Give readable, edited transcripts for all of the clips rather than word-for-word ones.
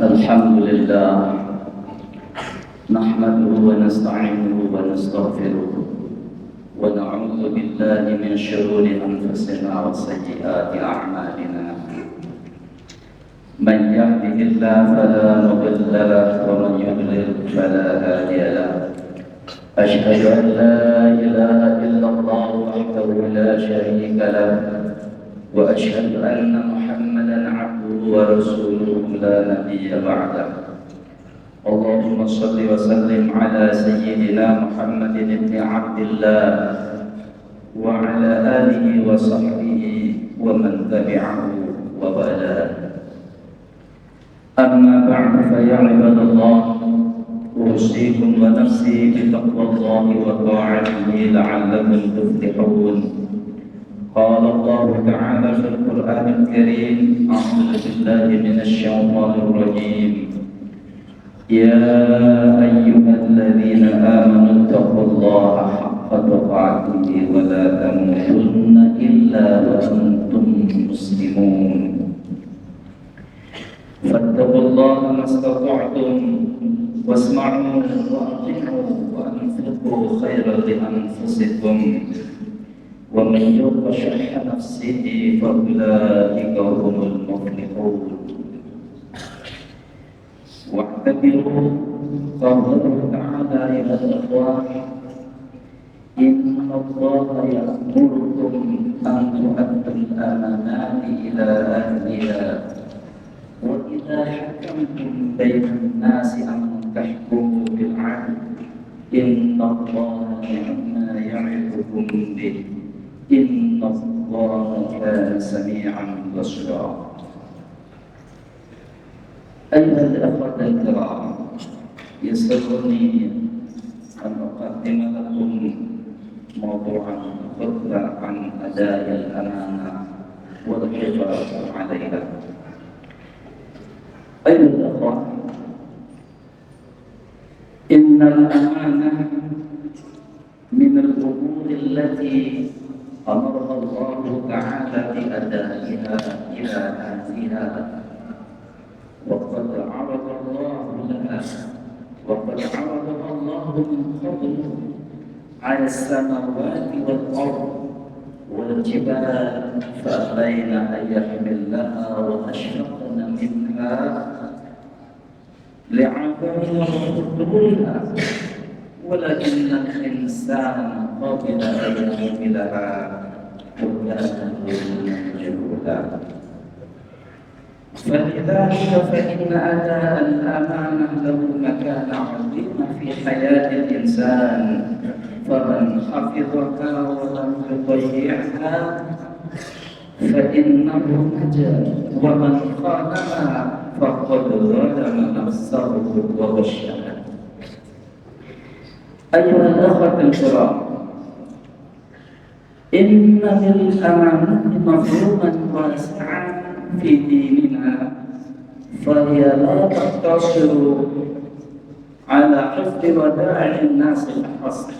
الحمد لله نحمده ونستعينه ونستغفره ونعوذ بالله من شرور أنفسنا وسيئات أعمالنا. من يهده الله فلا مضل له ومن يضلل فلا هادي له. أشهد أن لا إله إلا الله وحده لا شريك له، وأشهد أن محمدا عبده ورسوله لا نبي بعده. اللهم صل وسلم على سيدنا محمد بن عبد الله وعلى آله وصحبه ومن تبعه ووالاه. أما بعد فيا عباد الله، أوصيكم ونفسي بتقوى الله وطاعته لعلكم تفلحون. قال الله تعالى في القرآن الكريم: أعوذ بالله من الشيطان الرجيم: يا أيها الذين آمنوا اتقوا الله حق تقاته ولا تموتن إلا وأنتم مسلمون. فاتقوا الله ما استطعتم واسمعوا وأطيعوا وأنفقوا خيرا لأنفسكم، ومن يوق شح نفسه فأولئك هم المفلحون. واعتبروا قوله تعالى: يا الإخوان، إن الله يأمركم أن تؤدوا الأمانات إلى أهلها، وإذا حكمتم بين الناس أن تحكموا بالعدل، إن الله نعم يعظكم به، إن الله كان سميعا بصيرا. أيها الأخوة الكرام، يسرني أن أقدم لكم موضوعا خطبة عن أداء الأمانة والحفاظ عليها. أيها الأخوة، إن الأمانة من الأمور التي أمرها الله تعالى بأدائها إلى أهلها، وقد عرضها الله من قبل على السماوات والأرض والجبال، فأبين أن يحملنها وأشفقن منها لعظمها وخطورها، ولكن الإنسان قبل أن يحملها وكان جهولا. فلذلك فإن أداء الأمانة له مكانة عظيمة في حياة الإنسان، فمن حفظها ولم يضيعها فإنه نجا، ومن خانها فقد ظلم نفسه وغشها. أيها الأخوة الكرام، إن للأمانة مفهوما واسعا في ديننا، فهي لا تقتصر على حفظ ودائع الناس الحصر،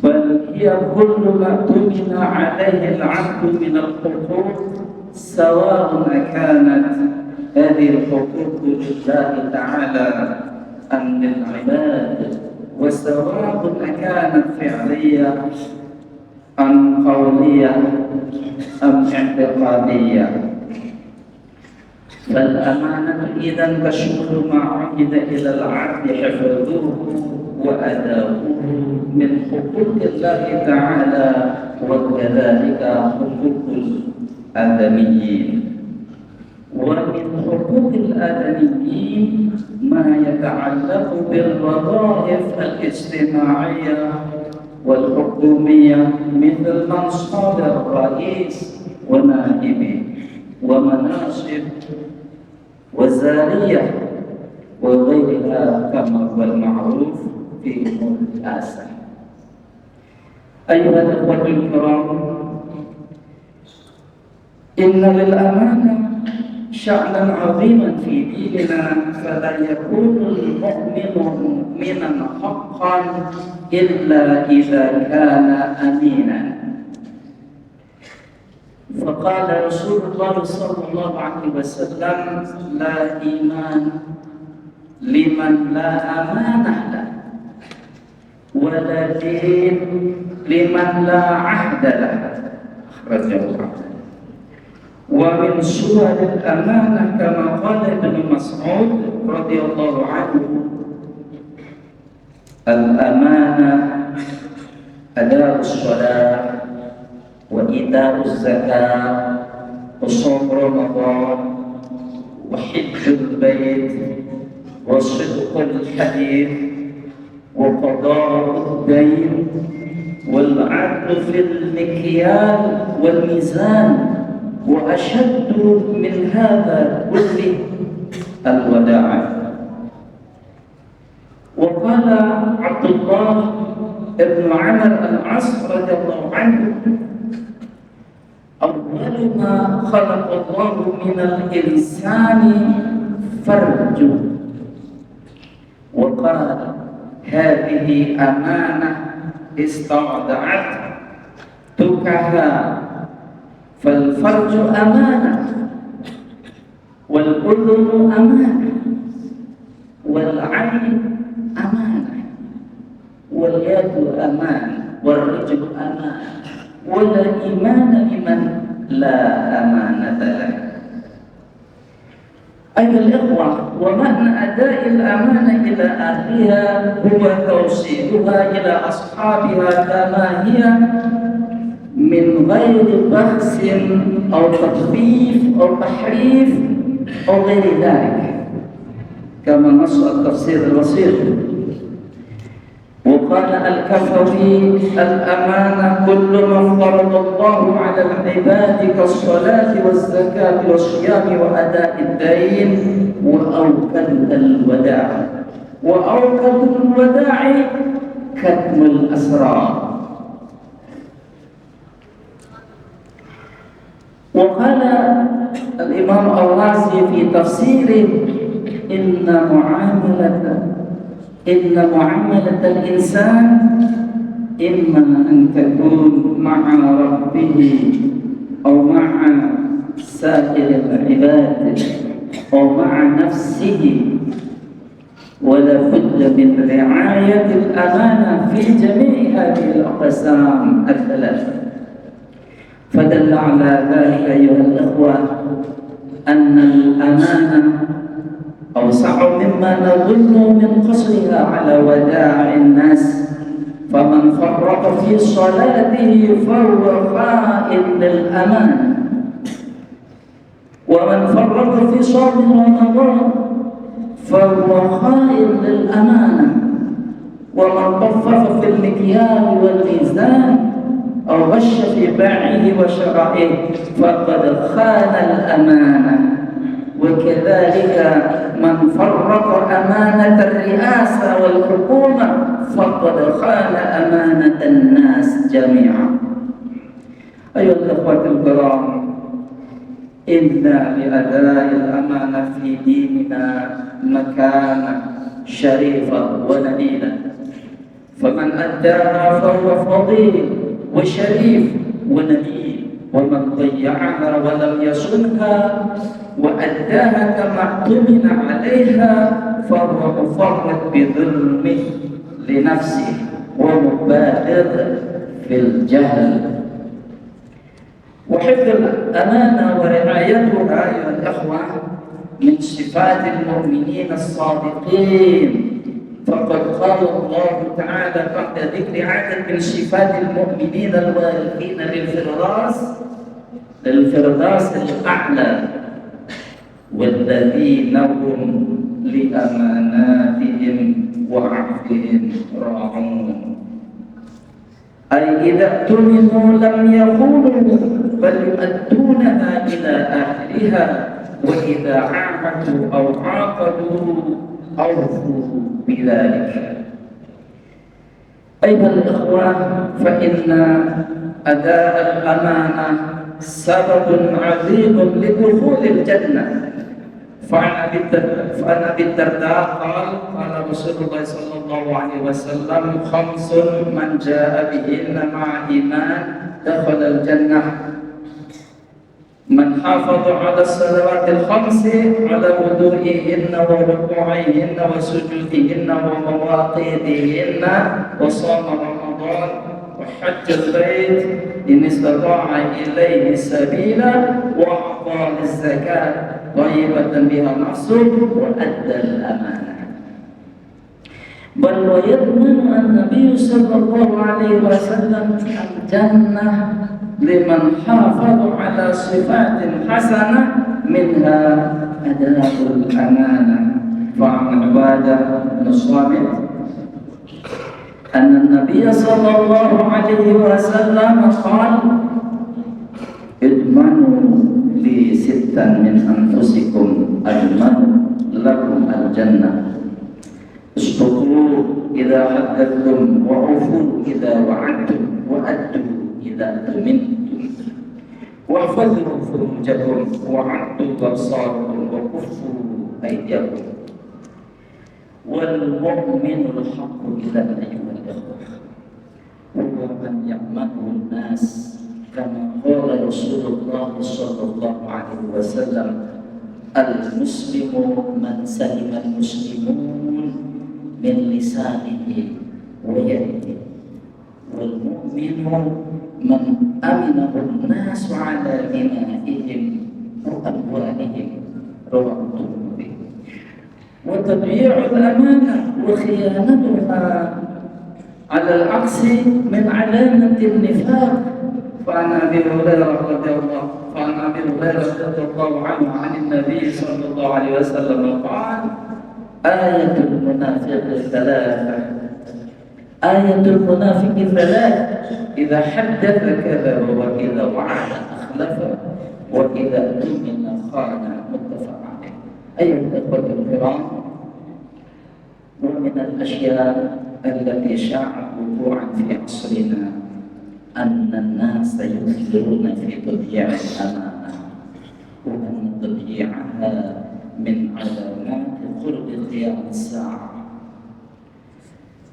بل هي كل ما تبنى عليه العبد من الحقوق، سواء كانت هذه الحقوق لله تعالى أم للعباد، وسواء كانت فعلية أم قولية أم اعتقادية. فالأمانة إذا تشمل ما عهد إلى العبد حفظه وأداؤه من حقوق الله تعالى، وكذلك حقوق الآدميين. ومن حقوق الآدميين ما يتعلق بالوظائف الاجتماعية والحكومية، مثل منصب الرئيس ونائبه، ومناصب وزارية وغيرها، كما هو المعروف في أمور الرئاسة. أيها الأخوة الكرام، إن للأمانة شأنا عظيما في ديننا، فلا يكون المؤمن مؤمنا حقا إلا إذا كان أمينا. فقال رسول الله صلى الله عليه وسلم لا إيمان لمن لا أمانة له ولا دين لمن لا عهد له أخرجه ومن صور الأمانة كما قال ابن مسعود رضي الله عنه الأمانة أداء الصلاة وإيتاء الزكاة وصوم رمضان وحج البيت وصدق الحديث وقضاء الدين والعدل في المكيال والميزان وأشد من هذا كله الوداع. وقال عبد الله بن عمرو العاص رضي الله عنه أول ما خلق الله من الإنسان فرج وقال هذه أمانة استودعتكها فالفرج أمانة والأذن أمانة والعين أمانة واليد أمانة والرجل أمانة ولا إيمان لمن لا أمانة له. أيها الإخوة ومعنى أداء الأمانة إلى أهلها هو توصيلها إلى أصحابها كما هي من غير بخس أو تخفيف أو تحريف أو غير ذلك كما نص التفسير البسيط. وقال الكفوي الأمانة كل ما فرض الله على العباد كالصلاة والزكاة والصيام وأداء الدين وأوكد الوداع وأوكد الوداع كتم الأسرار. وقال الإمام الرازي في تفسيره إن معاملة الإنسان إما أن تكون مع ربه أو مع سائر العباد أو مع نفسه ولا بد من رعاية الأمانة في جميع هذه الأقسام الثلاثة. فدل على ذلك أيها الأخوة أن الأمانة أوسع مما نظن من قصرها على وداع الناس. فمن فرط في صلاته فهو خائن للأمانة ومن فرط في صوم رمضان فهو خائن للأمانة ومن طفف في المكيال والميزان أو غش في بيعه وشرائه فقد خان الأمانة. وكذلك من فرط أمانة الرئاسة والحكومة فقد خان أمانة الناس جميعا. أيها الأخوة الكرام إن لأداء الأمانة في ديننا مكانة شريفة ونبيلة فمن أداها فهو فضيل وشريف ونبيل ومن ضيعها ولم يصنها وأداها كما اؤتمن عليها فهو مفرط بظلمه لنفسه ومبالغ في الجهل. وحفظ الأمانة ورعايتها أيها الأخوة من صفات المؤمنين الصادقين. فقد قال الله تعالى بعد ذكر عدد من صفات المؤمنين الوارثين للفردوس الأعلى والذين هم لأماناتهم وعهدهم راعون. أي إذا اؤتمنوا لم يخونوا بل يؤدونها إلى أهلها وإذا عاهدوا أو عاقدوا أوفوا بذلك. أيها الإخوة فإن أداء الأمانة سبب عظيم لدخول الجنة. فعن أبي الدرداء قال رسول الله صلى الله عليه وسلم 5 من جاء بهن مع إيمان دخل الجنة Man hafadha 'ala salawatil khamsi 'ala wudu'ihinna wa ruku'ihinna wa sujudihinna wa mawaqidihinna wa shama Ramadan wa hajjal bait in istata'a ilaihi sabila wa a'ta az-zakat ghaibatan biha nafsuhu wa adda al-amanah. Bal wa yadmanu an-nabiy sallallahu alaihi wasallam al-jannah liman hafadha ala sifatin hasanah minha adabul amanah. Fa'an ibadah nuswamit anna nabiya sallallahu alaihi wasallam qala idmanu li sittan min anfusikum admanu lakum al-jannah isbuqu idha haddathtum wa'ufu idha wa'adtum wa'addu إذا أمنتم واحفظوا فروجكم وعدوا أبصاركم وكفوا أيديكم والمؤمن الحق إذا أيها الإخوة هو من يأمنه الناس كما قال رسول الله صلى الله عليه وسلم المسلم من سلم المسلمون من لسانه ويده والمؤمن من أمنه الناس على دمائهم وأموالهم رواه الترمذي. وتضييع الأمانة وخيانتها على العكس من علامة النفاق. فعن أبي هريرة رضي الله عنه عن النبي صلى الله عليه وسلم قال آية المنافق ثلاث إذا حدث كذب وإذا وعد أخلف وإذا اؤتمن خان. متفق عليه. أيها الإخوة الكرام، ومن الأشياء التي شاعت وقوعا في عصرنا أن الناس يكثرون في تضييع الأمانة، وأن تضييعها من علامات قرب قيام الساعة.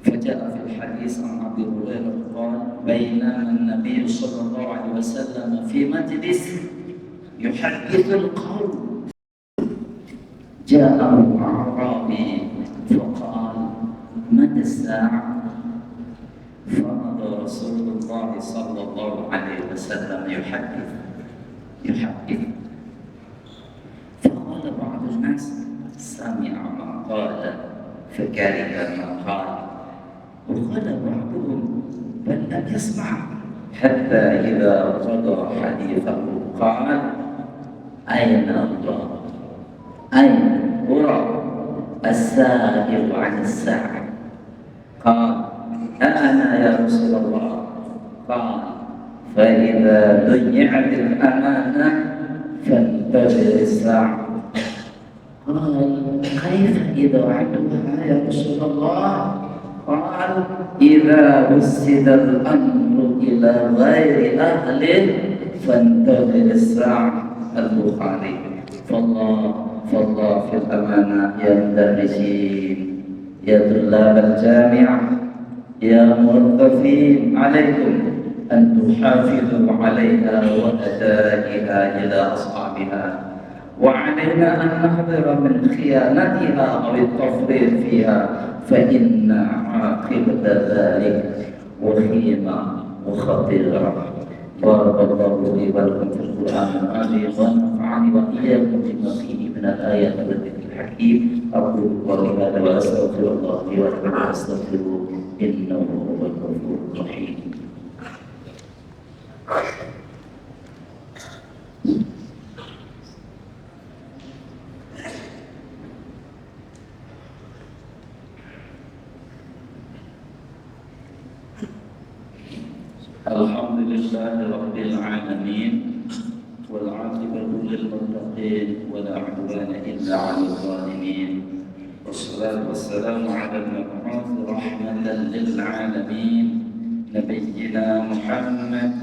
فجاء في الحديث عن أبي هريرة قال بينما النبي صلى الله عليه وسلم في مجلس يحدث القوم جاءه أعرابي فقال متى الساعة؟ فمضى رسول الله صلى الله عليه وسلم يحدث فقال بعض الناس سمع ما قال فكره ما قال، وقال بعضهم بل لم يسمع، حتى إذا قضى حديثه قال أين الله؟ أين أرى السائل عن الساعة؟ قال أنا يا رسول الله. قال فإذا ضيعت الأمانة فانتظر الساعة. قال كيف إذاعتها يا رسول الله؟ قال إذا وسد الأمر إلى غير أهله فانتظر الساعة. البخاري. فالله في الأمانة يا مدرسين، يا طلاب الجامعة، يا موظفين، عليكم أن تحافظوا عليها وأدائها إلى أصحابها، وعلينا أن نحذر من خيانتها أو التفريط فيها، فإن عاقبة ذلك وخيمة وخطيرة. بارك الله لي ولكم في القرآن العظيم ونفعني وإياكم بما فيه من الآيات والذكر الحكيم. أقول قولي هذا وأستغفر الله لي ولكم فاستغفروه إنه هو الغفور الرحيم. Alhamdulillahi Rabbil Alamin, wal 'aqibatu lil muttaqin, wa la 'udwana illa 'alal zalimin. Wassalatu wassalamu 'ala al-mab'uuth rahmatan lil 'alamin, nabiyyina Muhammad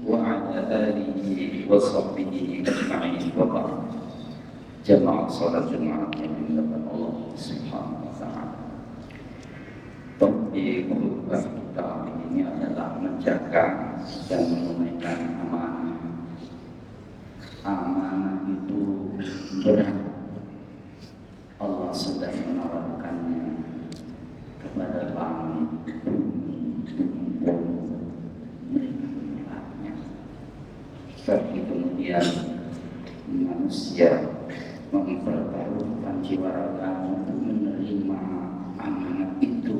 wa 'ala alihi wa sahbihi ajma'in. Wa ba'd. Jamaah salat Jumat yang dimuliakan Allah Subhanahu wa ta'ala. Topik khutbah kita ini adalah menjaga dan menunaikan amanah. amanah itu berat. Allah sudah menawarkannya kepada langit, bumi, mereka menolaknya. Tapi kemudian manusia mempertaruhkan jiwa raganya untuk menerima amanat itu,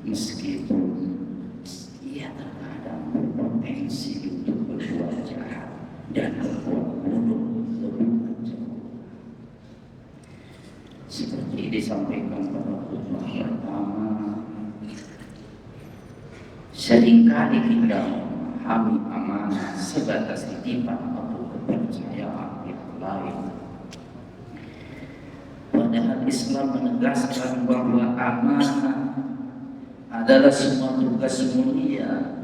meskipun ia terkadang berpotensi untuk berbuat jahat dan berbuat buruk. Seperti disampaikan pada khutbah pertama, seringkali kita memahami amanah sebatas titipan atau kepercayaan yang lain. Padahal Islam menegaskan bahwa amanah adalah semua tugas mulia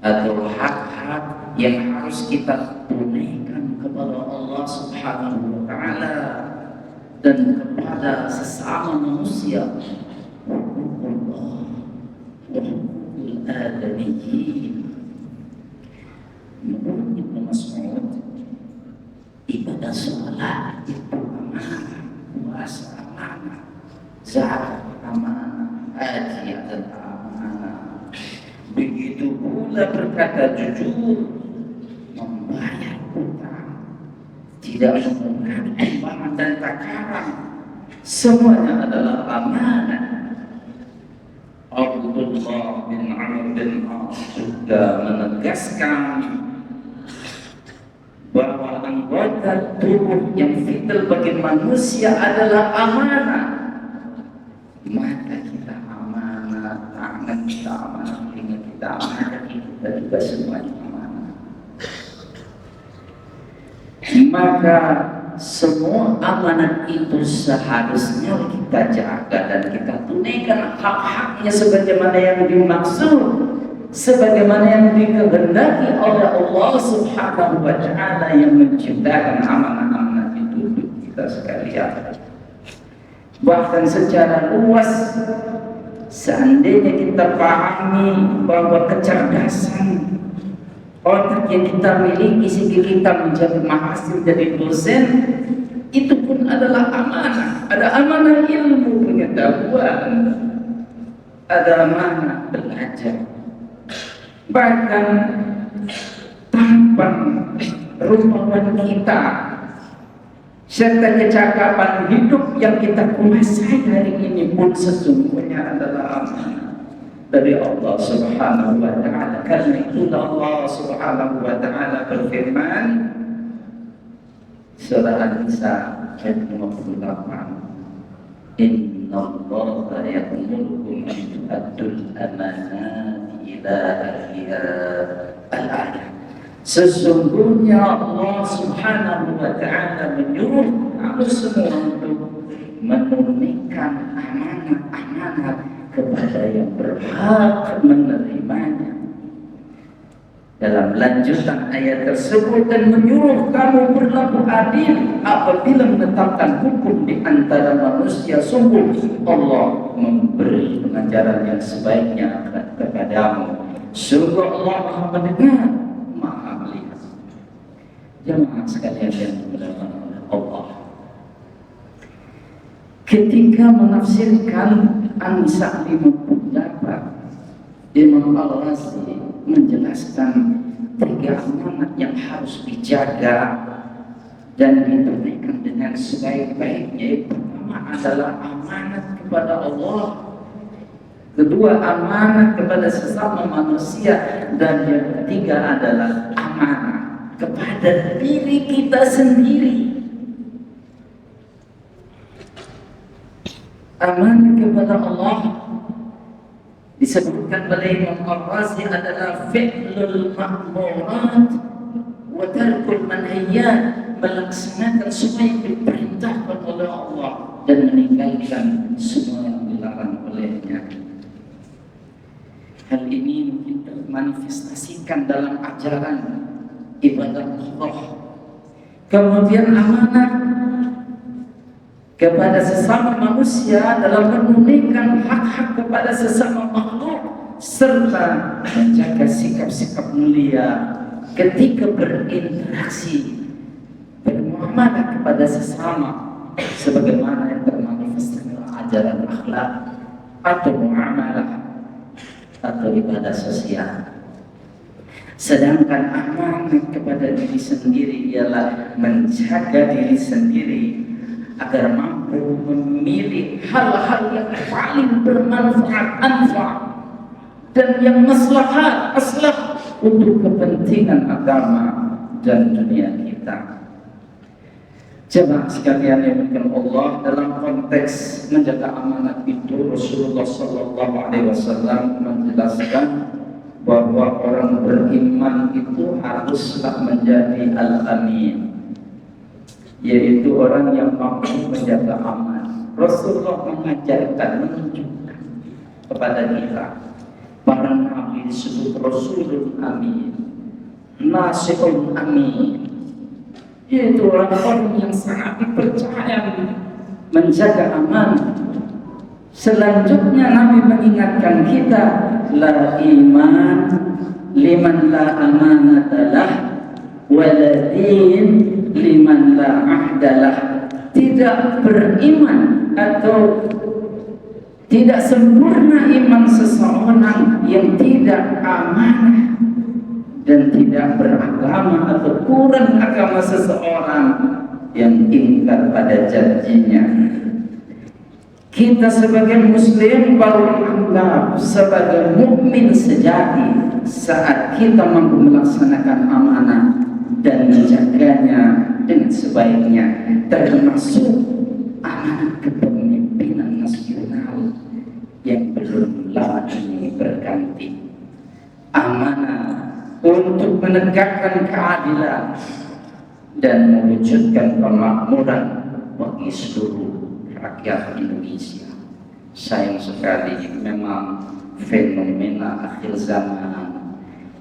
atau hak-hak yang harus kita tunaikan kepada Allah Subhanahu wa Ta'ala dan kepada sesama manusia. Hukukul adamiyyin. Menurut Ibnu Mas'ud, ibadah sholat itu amanah, puasa amanah, zakat amanah, haji adalah amanah. Begitu pula berkata jujur, membayar hutang, tidak mengurangi timbangan dan takaran, semuanya adalah amanah. Abdullah bin Amr bin As juga menegaskan bahwa anggota tubuh yang vital bagi manusia adalah amanah. Mata kita amanah, tangan kita amanah, telinga kita amanah, kita juga semuanya amanah. Maka semua amanat itu seharusnya kita jaga dan kita tunaikan hak-haknya sebagaimana yang dimaksud, sebagaimana yang dikehendaki oleh Allah Subhanahu wa Ta'ala yang menciptakan amanah-amanah itu untuk kita sekalian. Bahkan secara luas, seandainya kita pahami bahwa kecerdasan otak yang kita miliki sehingga kita menjadi mahasiswa, jadi dosen, itu pun adalah amanah. Ada amanah ilmu pengetahuan, ada amanah belajar. Bahkan tampan rupawan kita serta kecakapan hidup yang kita kuasai hari ini pun sesungguhnya adalah amanah dari Allah Subhanahu wa Ta'ala. Karena itu Allah Subhanahu wa Ta'ala berfirman surah An-Nisa ayat 58, Inna Allah ya'murukum an tu'addul amanati ila ahliha al-ayat. Sesungguhnya Allah Subhanahu wa Ta'ala menyuruh kamu semua untuk menunaikan amanat-amanat kepada yang berhak menerimanya. Dalam lanjutan ayat tersebut, dan menyuruh kamu berlaku adil apabila menetapkan hukum di antara manusia. Sungguh Allah memberi pengajaran yang sebaiknya kepadamu. Sungguh Allah Maha mendengar, Maha melihat. Jemaah sekalian yang dimuliakan oleh Allah, ketika menafsirkan An-Nisa 58, Imam Al-Razi menjelaskan 3 amanat yang harus dijaga dan ditunaikan dengan sebaik-baiknya. Yang pertama adalah amanat kepada Allah, kedua amanat kepada sesama manusia, dan yang ketiga adalah amanat kepada diri kita sendiri. Amanah kepada Allah disebutkan oleh Imam Al-Razi adalah fi'lul ma'murat wa tarkul manhiyat, melaksanakan semua yang diperintahkan oleh Allah dan meninggalkan semua yang dilarang olehnya. Hal ini kita manifestasikan dalam ajaran ibadah Allah. Kemudian amanah kepada sesama manusia dalam menunaikan hak-hak kepada sesama makhluk, serta menjaga sikap-sikap mulia ketika berinteraksi amanah kepada sesama sebagaimana yang termanifestasi dalam ajaran akhlak atau muamalah atau ibadah sosial. Sedangkan amanah kepada diri sendiri ialah menjaga diri sendiri agar mampu memilih hal-hal yang paling bermanfaat, dan yang maslahat, aslah untuk kepentingan agama dan dunia kita. Jemaah sekalian yang dimuliakan Allah, dalam konteks menjaga amanat itu Rasulullah SAW menjelaskan bahwa orang beriman itu haruslah menjadi al-amin, yaitu orang yang mampu menjaga aman. Rasulullah mengajarkan, menunjukkan kepada kita para nabi disebut Rasulul Amin, Nasihul Amin, yaitu orang-orang yang sangat dipercaya menjaga aman. Selanjutnya Nabi mengingatkan kita, la iman liman la amanatalah wala din liman la ahdalah. Tidak beriman atau tidak sempurna iman seseorang yang tidak amanah dan tidak beragama, atau kurang agama seseorang yang ingkar pada janjinya. Kita sebagai muslim baru dianggap sebagai mukmin sejati saat kita mampu melaksanakan amanah dan menjaganya dengan sebaiknya, termasuk amanah kepemimpinan nasional yang belum lama ini berganti, amanah untuk menegakkan keadilan dan mewujudkan kemakmuran bagi seluruh rakyat Indonesia. Sayang sekali memang fenomena akhir zaman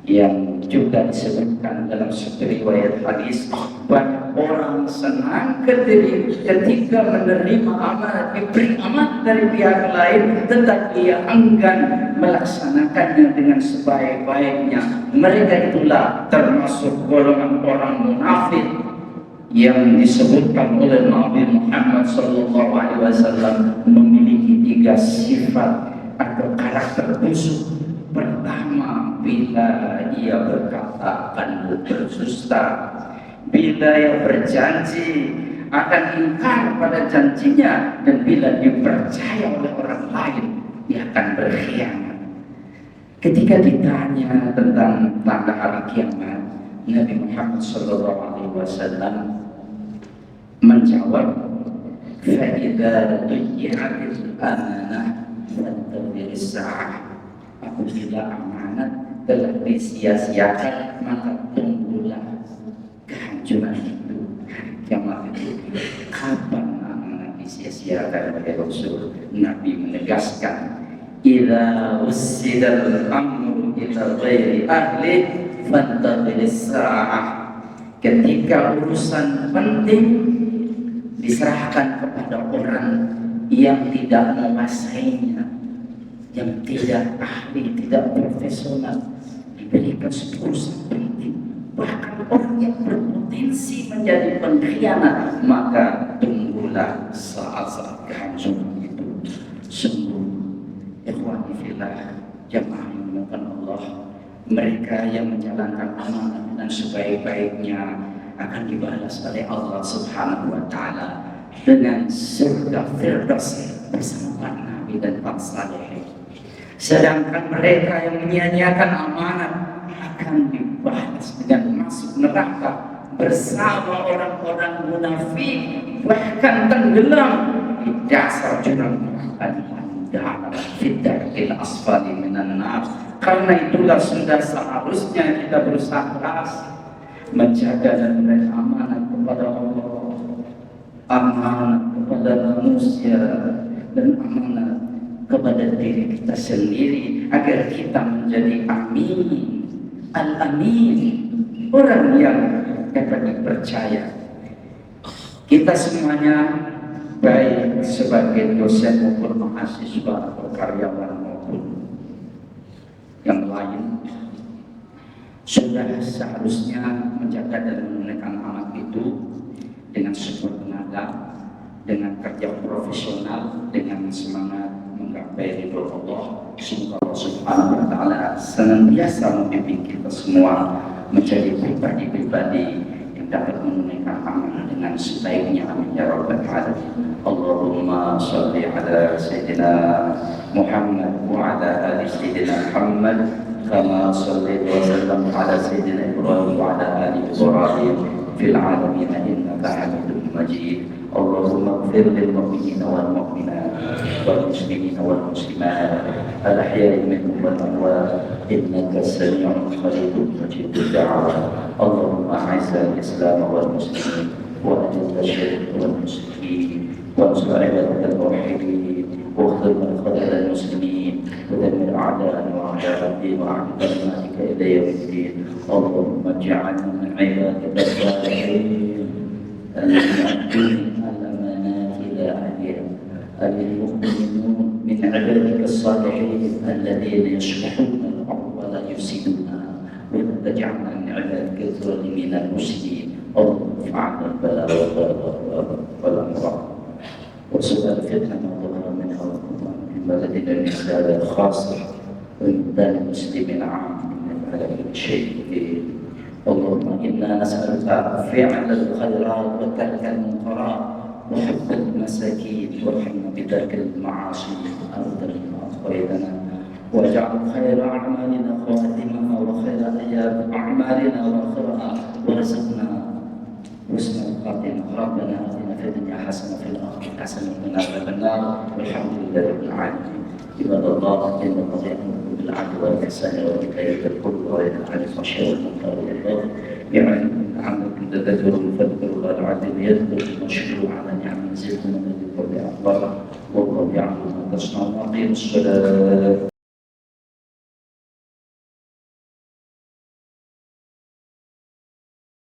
yang juga disebutkan dalam satu riwayat hadis, banyak orang senang ketika menerima amanat, diberi amanat dari pihak lain, tetapi ia enggan melaksanakannya dengan sebaik-baiknya. Mereka itulah termasuk golongan orang munafik yang disebutkan oleh Nabi Muhammad SAW memiliki 3 sifat atau karakter busuk. Pertama, bila ia berkata akan berdusta, bila ia berjanji akan ingkar pada janjinya, dan bila dipercaya oleh orang lain dia akan berkhianat. Ketika ditanya tentang tanda hari kiamat, Nabi Muhammad SAW menjawab, "Fa'idza duyya'atil amanah fantaziris sa'ah." Apabila amanat telah disia-siakan, maka tunggulah kehancuran itu, kiamat itu. Kapan amanat disia-siakan oleh Rasul? Nabi menegaskan, "Idza ussidal amru ila ghairi ahli fantaziris sa'ah." Ketika urusan penting diserahkan kepada orang yang tidak menguasainya, yang tidak ahli, tidak profesional, diberikan urusan penting, bahkan orang yang berpotensi menjadi pengkhianat, maka tunggulah saat-saat kehancuran itu. Sungguh, ikhwani fillah, jamaah yang dimuliakan Allah, mereka yang menjalankan amanah dan sebaik-baiknya akan dibalas oleh Allah Subhanahu wa Ta'ala dengan surga Firdaus bersama para nabi dan para saleh. Sedangkan mereka yang menyia-nyiakan amanat akan dibalas dengan masuk neraka bersama orang-orang munafik, bahkan tenggelam di dasar jurang neraka dalam fitril asfali minan nar. Karena itulah sudah seharusnya kita berusaha keras menjaga dan memberi amanat kepada Allah, amanat kepada manusia, dan amanat kepada diri kita sendiri, agar kita menjadi amin, al-amin, orang yang dapat dipercaya. Kita semuanya, baik sebagai dosen maupun mahasiswa atau karyawan maupun yang lain, sudah seharusnya menjaga dan menunaikan amanat itu dengan sekuat tenaga, dengan kerja profesional, dengan semangat menggapai ridho Allah. Semoga Allah Subhanahu wa Ta'ala senantiasa membimbing kita semua menjadi pribadi-pribadi yang dapat menunaikan amanah dengan sebaiknya. Amin ya rabbal alamin. Allahumma shalli ala sayyidina Muhammad wa ala ali sayyidina Muhammad kama shallaita wa sallamta ala sayyidina Ibrahim wa ala ali Ibrahim fil alamin innaka Hamidum Majid. Allahumma ighfir lil mu'minina wal mu'minat wal muslimina wal muslimat al ahya'i minhum wal amwat innaka sami'un qaribun mujibud da'awat. Allahumma a'izz al-islam wal muslimin wa adhill ash-shirka wal mushrikin وانصر عبادك الموحدين واخذل من خذل المسلمين ودمر اعداءنا واعداء الدين واعد كلماتك الى يوم الدين. اللهم اجعلنا من عبادك الصالحين المؤدين الامانات الى اهلها المؤمنون من عبادك الصالحين الذين يصلحون الارض ولا يفسدونها ولا تجعلنا من عبادك الظالمين المفسدين. اللهم ارفعنا البلاء والامراض وسؤال فتنة ما ظهر منها وبطن من بلدنا الإسلام خاصة ومن بلاد المسلمين عامة إنك على كل شيء قدير. اللهم إنا نسألك فعل الخيرات وترك المنكرات وحب المساكين وارحمنا بترك المعاصي أرضنا وأطفالنا واجعل خير أعمالنا خواتمها وخير أيام أعمالنا وآخرها وارزقنا حسن الخاتمة. ربنا آتنا في الدنيا حسنة وفي الآخرة حسنة وقنا عذاب النار والحمد لله رب العالمين. عباد الله إن الله يأمر بالعدل والإحسان وإيتاء ذي القربى وينهى عن الفحشاء والمنكر والبغي يعظكم لعلكم تذكرون فاذكروا الله العظيم يذكركم واشكروا على نعمه يزدكم ويزدكم بأخباره والله يعلم ما تصنعون. أقيموا الصلاة.